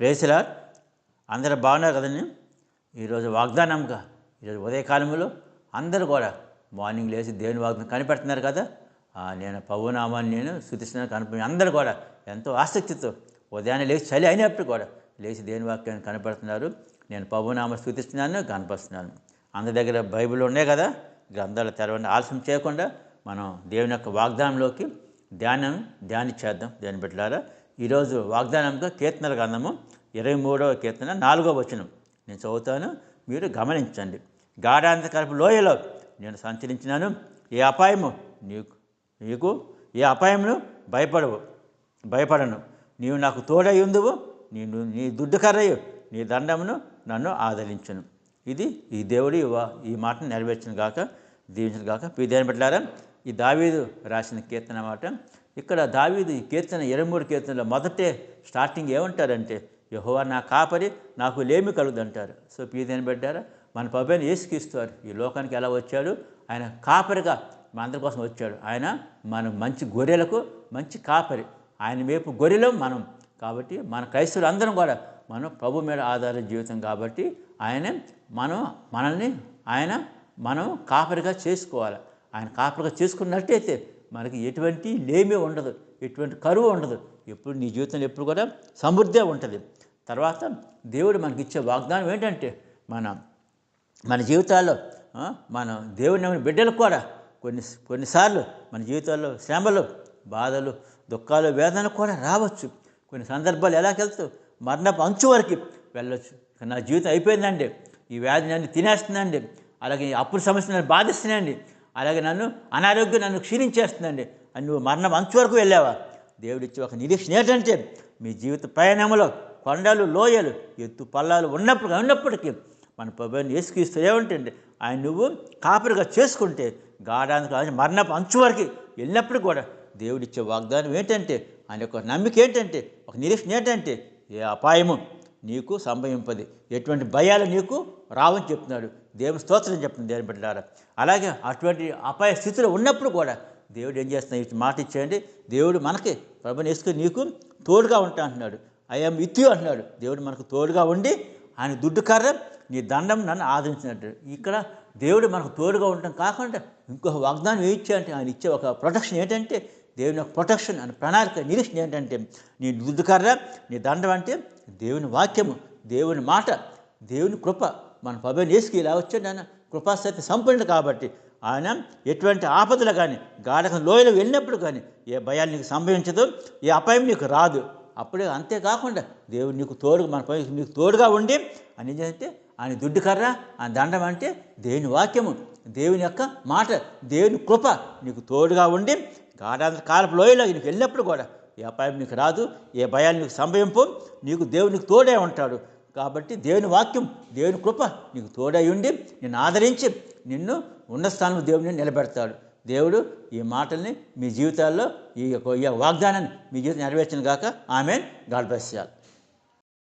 Praise the lord. అందరూ బాగున్నారు కదండి. ఈరోజు వాగ్దానంగా ఈరోజు ఉదయకాలంలో అందరూ కూడా మార్నింగ్ లేచి దేవుని వాగ్దానం కనిపెడుతున్నారు కదా. నేను ప్రభునామాన్ని నేను స్తుతిస్తున్నాను కనిపి అందరూ కూడా ఎంతో ఆసక్తితో ఉదయాన్నే లేచి చలి అయినప్పుడు కూడా లేచి దేవుని వాక్యాన్ని కనపడుతున్నారు. నేను ప్రభునామా స్తుతిస్తున్నాను, కనపరుస్తున్నాను. అందరి దగ్గర బైబిల్ ఉన్నాయి కదా, గ్రంథాలు తెరవండి. ఆలస్యం చేయకుండా మనం దేవుని యొక్క వాగ్దానంలోకి ధ్యానించేద్దాం. దేని బిడ్డలారా, ఈరోజు వాగ్దానంగా కీర్తనల గ్రంథము 23వ కీర్తన 4వ వచనం నేను చదువుతాను, మీరు గమనించండి. గాఢాంధకారపు లోయలో నేను సంచరించినాను, ఏ అపాయము నీకు ఏ అపాయమును భయపడను. నీవు నాకు తోడై ఉందువు, నీ దుడ్డుకర్రయు నీ దండమును నన్ను ఆదరించును. ఇది ఈ దేవుడు ఈ మాటను నెరవేర్చిన గాక, దీవించిన గాక. దేని బిడ్డలారా, ఈ దావీదు రాసిన కీర్తన మాట. ఇక్కడ దావీదు ఈ కీర్తన 23 కీర్తనలో మొదటే స్టార్టింగ్ ఏమంటారంటే, యెహోవా నా కాపరి, నాకు లేమి కలుగుదంటారు. సో దేని బిడ్డారా, మన ప్రభువైన యేసుక్రీస్తు ఈ లోకానికి ఎలా వచ్చాడు? ఆయన కాపరిగా మన అందరి కోసం వచ్చాడు. ఆయన మనం మంచి గొర్రెలకు మంచి కాపరి, ఆయన వైపు గొర్రెలం మనం. కాబట్టి మన క్రైస్తవులు అందరం కూడా మనం ప్రభు మీద ఆధార జీవితం కాబట్టి మనం కాపరిగా చేసుకోవాలి. ఆయన కాపరిగా చేసుకున్నట్టయితే మనకి ఎటువంటి లేమి ఉండదు, ఎటువంటి కరువు ఉండదు. ఎప్పుడు నీ జీవితంలో ఎప్పుడు కూడా సమృద్ధి ఉంటుంది. తర్వాత దేవుడు మనకి ఇచ్చే వాగ్దానం ఏంటంటే, మన జీవితాల్లో మన దేవుని నమ్మిన బిడ్డలకు కూడా కొన్నిసార్లు మన జీవితాల్లో శ్రమలు, బాధలు, దుఃఖాలు, వేదనలు కూడా రావచ్చు. కొన్ని సందర్భాలు ఎలాగెళ్తూ మరణపు అంచు వరకు వెళ్ళొచ్చు. నా జీవితం అయిపోయిందండి, ఈ వ్యాధి నన్ను తినేస్తుందండి, అలాగే అప్పుల సమస్య నన్ను బాధిస్తున్నాయండి, అలాగే అనారోగ్యం నన్ను క్షీణించేస్తుందండి అని నువ్వు మరణం అంచు వరకు వెళ్ళావా? దేవుడిచ్చే ఒక నిరీక్షణ ఏంటంటే, మీ జీవిత ప్రయాణంలో కొండలు, లోయలు, ఎత్తు పల్లాలు ఉన్నప్పటికీ మన ప్రభువైన యేసుక్రీస్తు ఏమంటే, ఆయన నువ్వు కాపరిగా చేసుకుంటే గాఢాంధకారం మరణపు అంచు వరకు వెళ్ళినప్పుడు కూడా దేవుడిచ్చే వాగ్దానం ఏంటంటే, ఆయన యొక్క నమ్మిక ఏంటంటే, ఒక నిరీక్షణ ఏంటంటే, ఏ అపాయము నీకు సంభవింపది, ఎటువంటి భయాలు నీకు రావని చెప్తున్నాడు. దేవుని స్తోత్రం చెప్తుంది దేని బిడ్డలారా. అలాగే అటువంటి అపాయ స్థితిలో ఉన్నప్పుడు కూడా దేవుడు ఏం చేస్తున్నాడు? ఇటు మాట ఇచ్చేయండి. దేవుడు మనకి ప్రభువుని యేసుక్రీస్తు నీకు తోడుగా ఉంటా అంటున్నాడు. ఐ యామ్ విత్ యు అంటున్నాడు. దేవుడు మనకు తోడుగా ఉండి ఆయన దుడ్డుకర్ర నీ దండం నన్ను ఆదరించినట్టు. ఇక్కడ దేవుడు మనకు తోడుగా ఉండటం కాకుండా ఇంకొక వాగ్దానం ఇచ్చాయంటే, ఆయన ఇచ్చే ఒక ప్రొటెక్షన్ ఏంటంటే, దేవుని యొక్క ప్రొటెక్షన్ అని ప్రణాళిక నిరీక్షణ ఏంటంటే, నీ దుడ్డుకర్ర నీ దండం అంటే దేవుని వాక్యము, దేవుని మాట, దేవుని కృప. మన ప్రభువైన యేసుకి ఇలా వచ్చాడు. ఆయన కృపాసత్య సంపన్నుడు కాబట్టి ఆయన ఎటువంటి ఆపదలు కానీ, గాఢక లోయలు వెళ్ళినప్పుడు కానీ ఏ భయాలు నీకు సంభవించదు, ఏ అపాయం నీకు రాదు. అప్పుడే అంతేకాకుండా దేవుడు నీకు నీకు తోడుగా ఉండి అని ఏంటంటే, ఆయన దుడ్డుకర్ర, ఆయన దండం అంటే దేవుని వాక్యము, దేవుని యొక్క మాట, దేవుని కృప నీకు తోడుగా ఉండి కాలపు లోయలో నీకు వెళ్ళినప్పుడు కూడా ఏ అపాయం నీకు రాదు, ఏ భయాలు నీకు సంభవింపు. నీకు దేవునికి తోడే ఉంటాడు. కాబట్టి దేవుని వాక్యం, దేవుని కృప నీకు తోడై ఉండి నిన్ను ఆదరించి నిన్ను ఉన్నత స్థానంలో దేవుడిని నిలబెడతాడు. దేవుడు ఈ మాటల్ని మీ జీవితాల్లో ఈ వాగ్దానాన్ని మీ జీవితం నెరవేర్చిన గాక. Amen. God bless you all.